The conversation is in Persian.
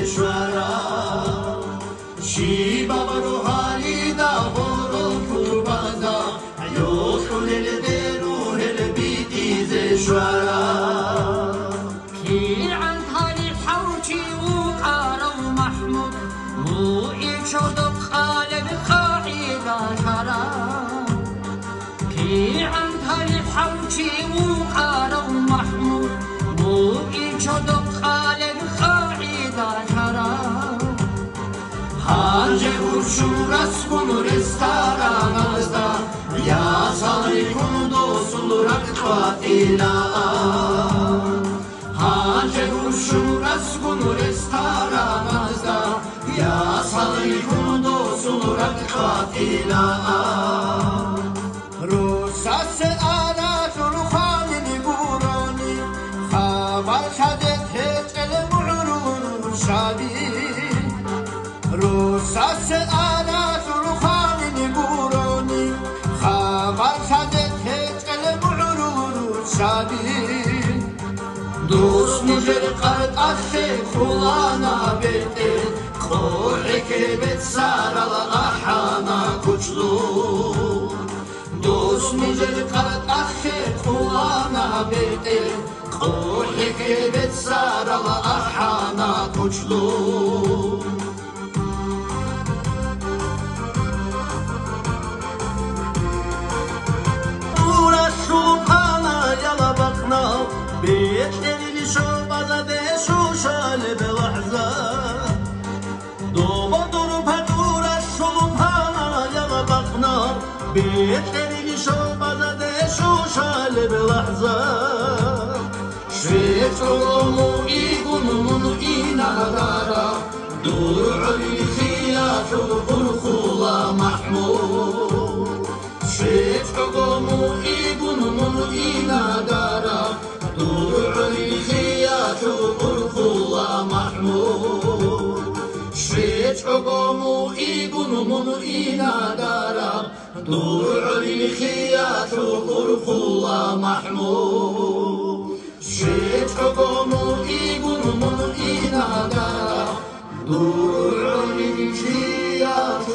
شوارا شي بابا روحاني دا غورو كوبازا يوصل الديرو البيتي زي شوارا كي عن تاريخ حوشي وقارا ومحمود وإيشودك قالب قاعدة شرا كي عن تاريخ حوشي وقارا ومحمود وإيشودك قالب قاعدة شرا Hangi kurşuras kunu restoranazda Ya salikun dosulrak vatila Hangi kurşuras kunu restoranazda Ya salikun dosulrak vatila Rusası araç ruhanini burani Havar şadet hiç ele mu'run şabi Rusası araç ruhanini burani Havar şadet hiç ele mu'run şabi Dost müjer kart aşe kulana beti Ku'li kebet sarala ahana kuçlu Dost müjer kart aşe kulana beti Ku'li kebet sarala ahana kuçlu بيحتري شوبازا دي شوشال بلحظة دوبا دروبها دورا شوبانا يلا بقنا بيحتري شوبازا دي شوشال بلحظة شفت علومو إيقونمون إينادارا دور علي خياف الخلا محمود شفت علومو إيقونمون إينادارا علي خياط الخلا محمود شفت حكمو إيقونمون إينادارا دور علي خياط الخلا محمود شفت حكمو إيقونمون إينادارا دور علي خياط